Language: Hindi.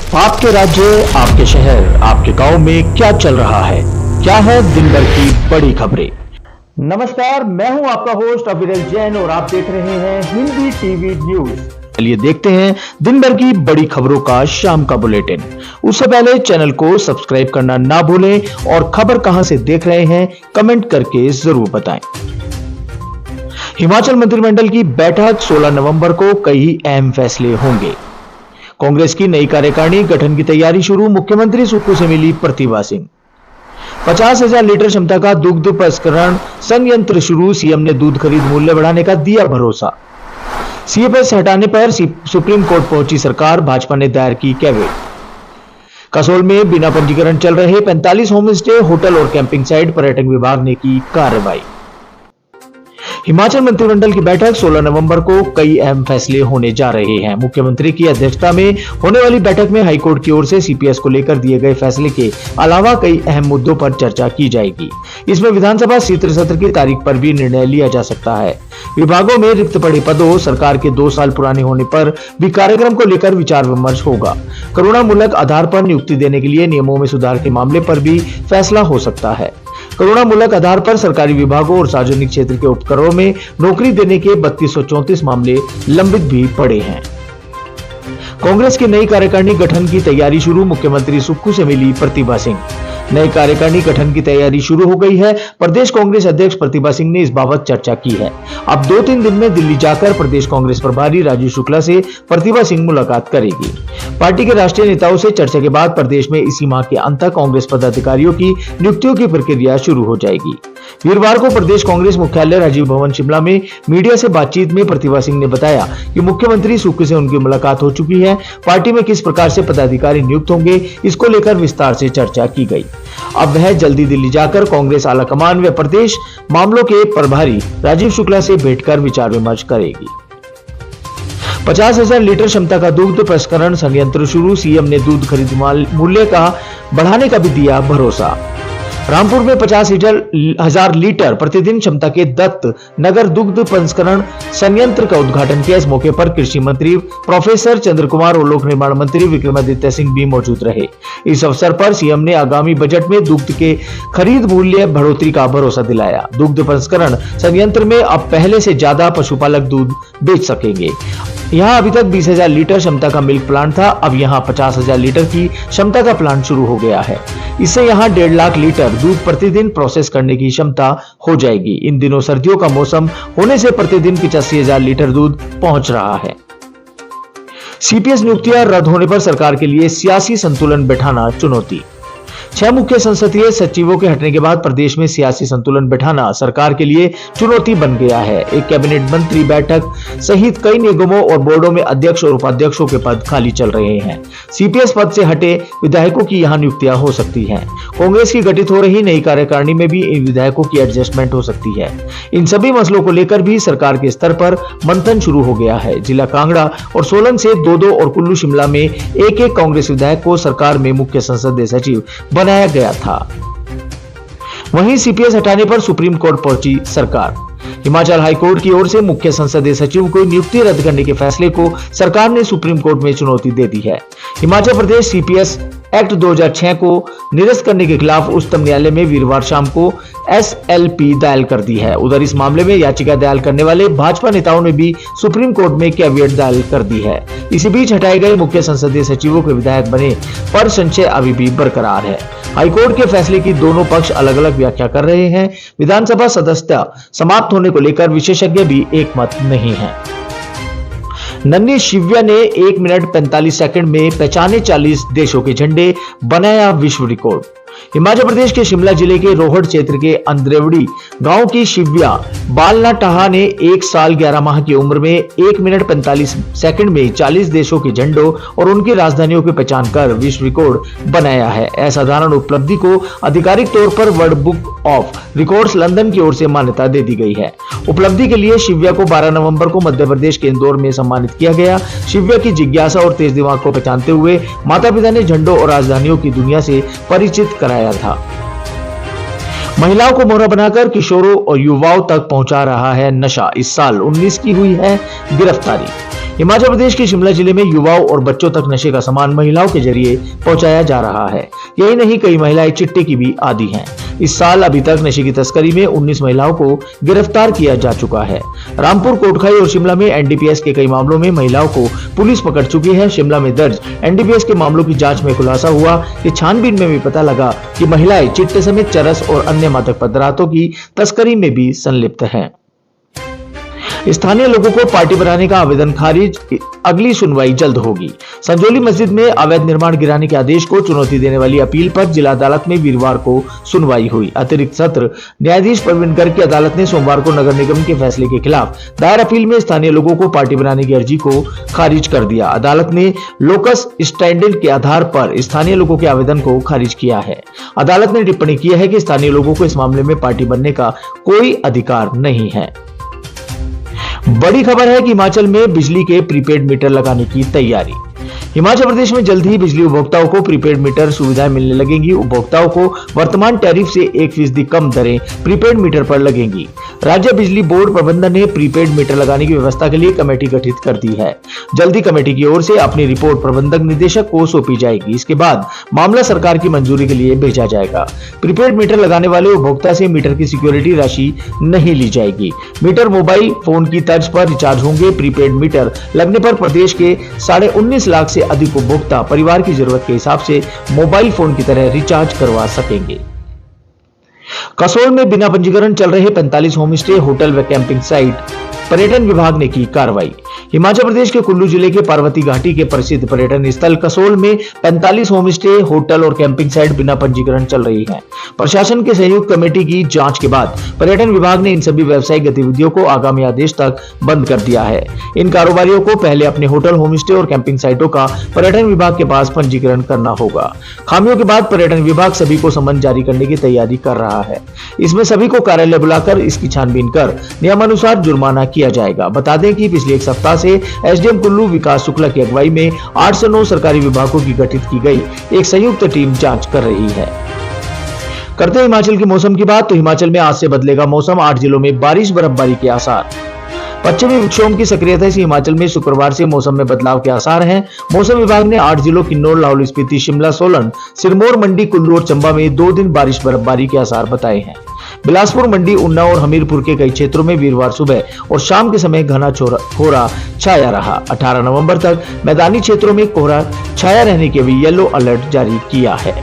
आपके राज्य, आपके शहर, आपके गांव में क्या चल रहा है? क्या है दिन भर की बड़ी खबरें? नमस्कार, मैं हूं आपका होस्ट अविरल जैन और आप देख रहे हैं हिंदी टीवी न्यूज। चलिए देखते हैं दिन भर की बड़ी खबरों का शाम का बुलेटिन। उससे पहले चैनल को सब्सक्राइब करना ना भूलें और खबर कहां से देख रहे हैं कमेंट करके जरूर बताएं। हिमाचल मंत्रिमंडल की बैठक 16 नवंबर को कई अहम फैसले होंगे। कांग्रेस की नई कार्यकारिणी गठन की तैयारी शुरू, मुख्यमंत्री सुक्खू से मिली प्रतिभा सिंह। 50,000 लीटर क्षमता का दुग्ध प्रसंस्करण संयंत्र शुरू, सीएम ने दूध खरीद मूल्य बढ़ाने का दिया भरोसा। सीएफएस हटाने पर सुप्रीम कोर्ट पहुंची सरकार, भाजपा ने दायर की कैविट। कसोल में बिना पंजीकरण चल रहे 45 होम स्टे, होटल और कैंपिंग साइट, पर्यटन विभाग ने की कार्रवाई। हिमाचल मंत्रिमंडल की बैठक 16 नवंबर को कई अहम फैसले होने जा रहे हैं। मुख्यमंत्री की अध्यक्षता में होने वाली बैठक में हाईकोर्ट की ओर से सीपीएस को लेकर दिए गए फैसले के अलावा कई अहम मुद्दों पर चर्चा की जाएगी। इसमें विधानसभा शीत सत्र की तारीख पर भी निर्णय लिया जा सकता है। विभागों में रिक्त पड़े पदों, सरकार के 2 साल पुराने होने पर भी कार्यक्रम को लेकर विचार विमर्श होगा। करुणामूलक आधार पर नियुक्ति देने के लिए नियमों में सुधार के मामले पर भी फैसला हो सकता है। करुणामूलक आधार पर सरकारी विभागों और सार्वजनिक क्षेत्र के उपक्रमों में नौकरी देने के 3234 मामले लंबित भी पड़े हैं। कांग्रेस की नई कार्यकारिणी गठन की तैयारी शुरू, मुख्यमंत्री सुक्खू से मिली प्रतिभा सिंह। नई कार्यकारिणी गठन की तैयारी शुरू हो गई है। प्रदेश कांग्रेस अध्यक्ष प्रतिभा सिंह ने इस बाबत चर्चा की है। अब 2-3 दिन में दिल्ली जाकर प्रदेश कांग्रेस प्रभारी राजीव शुक्ला से प्रतिभा सिंह मुलाकात करेगी। पार्टी के राष्ट्रीय नेताओं से चर्चा के बाद प्रदेश में इसी माह के अंत तक कांग्रेस पदाधिकारियों की नियुक्तियों की प्रक्रिया शुरू हो जाएगी। वीरवार को प्रदेश कांग्रेस मुख्यालय राजीव भवन शिमला में मीडिया से बातचीत में प्रतिभा सिंह ने बताया कि मुख्यमंत्री सुक्खू से उनकी मुलाकात हो चुकी है। पार्टी में किस प्रकार से पदाधिकारी नियुक्त होंगे, इसको लेकर विस्तार से चर्चा की गई। अब वह जल्दी दिल्ली जाकर कांग्रेस आलाकमान व प्रदेश मामलों के प्रभारी राजीव शुक्ला से भेंट कर विचार विमर्श करेगी। 50,000 लीटर क्षमता का दुग्ध प्रसंस्करण संयंत्र शुरू, सीएम ने दूध खरीद मूल्य का बढ़ाने का भी दिया भरोसा। रामपुर में 50,000 लीटर प्रतिदिन क्षमता के दत्त नगर दुग्ध प्रसंस्करण संयंत्र का उद्घाटन किया। इस मौके पर कृषि मंत्री प्रोफेसर चंद्र कुमार और लोक निर्माण मंत्री विक्रमादित्य सिंह भी मौजूद रहे। इस अवसर पर सीएम ने आगामी बजट में दुग्ध के खरीद मूल्य बढ़ोतरी का भरोसा दिलाया। दुग्ध प्रसंस्करण संयंत्र में अब पहले से ज्यादा पशुपालक दूध बेच सकेंगे। यहाँ अभी तक 20,000 लीटर क्षमता का मिल्क प्लांट था, अब यहाँ 50,000 लीटर की क्षमता का प्लांट शुरू हो गया है। इससे यहाँ 1.5 लाख लीटर दूध प्रतिदिन प्रोसेस करने की क्षमता हो जाएगी। इन दिनों सर्दियों का मौसम होने से प्रतिदिन 85,000 लीटर दूध पहुंच रहा है। सीपीएस नियुक्तियां रद्द होने पर सरकार के लिए सियासी संतुलन बैठाना चुनौती। 6 मुख्य संसदीय सचिवों के हटने के बाद प्रदेश में सियासी संतुलन बैठाना सरकार के लिए चुनौती बन गया है। एक कैबिनेट मंत्री बैठक सहित कई निगमों और बोर्डों में अध्यक्ष और उपाध्यक्षों के पद खाली चल रहे हैं। सीपीएस पद से हटे विधायकों की यहां नियुक्तियां हो सकती हैं। कांग्रेस की गठित हो रही नई कार्यकारिणी में भी इन विधायकों की एडजस्टमेंट हो सकती है। इन सभी मसलों को लेकर भी सरकार के स्तर पर मंथन शुरू हो गया है। जिला कांगड़ा और सोलन से 2-2 और कुल्लू शिमला में 1-1 कांग्रेस विधायक को सरकार में मुख्य संसदीय सचिव बनाया गया था। वहीं सीपीएस हटाने पर सुप्रीम कोर्ट पहुंची सरकार। हिमाचल हाईकोर्ट की ओर से मुख्य संसदीय सचिव को नियुक्ति रद्द करने के फैसले को सरकार ने सुप्रीम कोर्ट में चुनौती दे दी है। हिमाचल प्रदेश सीपीएस एक्ट 2006 को निरस्त करने के खिलाफ उच्चतम न्यायालय में वीरवार शाम को एसएलपी दायर कर दी है। उधर इस मामले में याचिका दायर करने वाले भाजपा नेताओं ने भी सुप्रीम कोर्ट में कैविएट दायर कर दी है। इसी बीच हटाए गए मुख्य संसदीय सचिवों के विधायक बने पर संशय अभी भी बरकरार है। हाईकोर्ट के फैसले की दोनों पक्ष अलग अलग व्याख्या कर रहे हैं। विधानसभा सदस्यता समाप्त होने को लेकर विशेषज्ञ भी एकमत नहीं है। नन्ही शिव्या ने 1 मिनट 45 सेकंड में पहचाने 40 देशों के झंडे, बनाया विश्व रिकॉर्ड। हिमाचल प्रदेश के शिमला जिले के रोहड़ क्षेत्र के अंद्रेवड़ी गांव की शिव्या बालनाटाहा ने 1 साल 11 माह की उम्र में 1 मिनट 45 सेकंड में 40 देशों के झंडों और उनकी राजधानियों की पहचान कर विश्व रिकॉर्ड बनाया है। असाधारण उपलब्धि को आधिकारिक तौर पर world book of records London की ओर से मान्यता दे दी गई है। उपलब्धि के लिए शिव्या को 12 नवंबर को मध्य प्रदेश के इंदौर में सम्मानित किया गया। शिव्या की जिज्ञासा और तेज दिमाग को पहचानते हुए माता पिता ने झंडों और राजधानियों की दुनिया से परिचित कराया था। महिलाओं को मोहरा बनाकर किशोरों और युवाओं तक पहुंचा रहा है नशा। इस साल 19 की हुई है गिरफ्तारी। हिमाचल प्रदेश के शिमला जिले में युवाओं और बच्चों तक नशे का सामान महिलाओं के जरिए पहुंचाया जा रहा है। यही नहीं, कई महिलाएं चिट्टे की भी आदी हैं। इस साल अभी तक नशे की तस्करी में 19 महिलाओं को गिरफ्तार किया जा चुका है। रामपुर, कोटखाई और शिमला में एनडीपीएस के कई मामलों में महिलाओं को पुलिस पकड़ चुकी है। शिमला में दर्ज एनडीपीएस के मामलों की जांच में खुलासा हुआ कि छानबीन में भी पता लगा कि महिलाएं चिट्टे समेत चरस और अन्य मादक पदार्थों की तस्करी में भी संलिप्त हैं। स्थानीय लोगों को पार्टी बनाने का आवेदन खारिज, अगली सुनवाई जल्द होगी। संजौली मस्जिद में अवैध निर्माण गिराने के आदेश को चुनौती देने वाली अपील पर जिला अदालत में वीरवार को सुनवाई हुई। अतिरिक्त सत्र न्यायाधीश प्रवीण गर्ग की अदालत ने सोमवार को नगर निगम के फैसले के खिलाफ दायर अपील में स्थानीय लोगों को पार्टी बनाने की अर्जी को खारिज कर दिया। अदालत ने लोकस स्टैंडर्ड के आधार पर स्थानीय लोगों के आवेदन को खारिज किया है। अदालत ने टिप्पणी की है कि स्थानीय लोगों को इस मामले में पार्टी बनने का कोई अधिकार नहीं है। बड़ी खबर है कि हिमाचल में बिजली के प्रीपेड मीटर लगाने की तैयारी। हिमाचल प्रदेश में जल्द ही बिजली उपभोक्ताओं को प्रीपेड मीटर सुविधाएं मिलने लगेंगी। उपभोक्ताओं को वर्तमान टैरिफ से 1% कम दरें प्रीपेड मीटर पर लगेंगी। राज्य बिजली बोर्ड प्रबंधन ने प्रीपेड मीटर लगाने की व्यवस्था के लिए कमेटी गठित कर दी है। जल्दी कमेटी की ओर से अपनी रिपोर्ट प्रबंधक निदेशक को सौंपी जाएगी। इसके बाद मामला सरकार की मंजूरी के लिए भेजा जाएगा। प्रीपेड मीटर लगाने वाले उपभोक्ता से मीटर की सिक्योरिटी राशि नहीं ली जाएगी। मीटर मोबाइल फोन की तर्ज पर रिचार्ज होंगे। प्रीपेड मीटर लगने पर प्रदेश के 19.5 लाख से अधिक उपभोक्ता परिवार की जरूरत के हिसाब से मोबाइल फोन की तरह रिचार्ज करवा सकेंगे। कसोल में बिना पंजीकरण चल रहे 45 होम स्टे, होटल व कैंपिंग साइट, पर्यटन विभाग ने की कार्रवाई। हिमाचल प्रदेश के कुल्लू जिले के पार्वती घाटी के प्रसिद्ध पर्यटन स्थल कसोल में 45 होम स्टे, होटल और कैंपिंग साइट बिना पंजीकरण चल रही हैं। प्रशासन के संयुक्त कमेटी की जांच के बाद पर्यटन विभाग ने इन सभी व्यावसायिक गतिविधियों को आगामी आदेश तक बंद कर दिया है। इन कारोबारियों को पहले अपने होटल, होम स्टे और कैंपिंग साइटों का पर्यटन विभाग के पास पंजीकरण करना होगा। खामियों के बाद पर्यटन विभाग सभी को समन जारी करने की तैयारी कर रहा है। इसमें सभी को कार्यालय बुलाकर इसकी छानबीन कर नियमानुसार जुर्माना किया जाएगा। बता दें कि पिछले एक सप्ताह से एसडीएम कुल्लू विकास शुक्ला की अगुवाई में 8 से 9 सरकारी विभागों की गठित की गई एक संयुक्त टीम जांच कर रही है। करते हैं हिमाचल के मौसम की बात, तो हिमाचल में आज से बदलेगा मौसम। 8 जिलों में बारिश, बर्फबारी के आसार। पश्चिमी विक्षोभ की सक्रियता से हिमाचल में शुक्रवार से मौसम में बदलाव के आसार हैं। मौसम विभाग ने 8 जिलों किन्नौर, लाहौल स्पीति, शिमला, सोलन, सिरमौर, मंडी, कुल्लू और चंबा में 2 दिन बारिश, बर्फबारी के आसार बताए हैं। बिलासपुर, मंडी, ऊना और हमीरपुर के कई क्षेत्रों में वीरवार सुबह और शाम के समय घना कोहरा छाया रहा। 18 नवंबर तक मैदानी क्षेत्रों में कोहरा छाया रहने के भी येलो अलर्ट जारी किया है।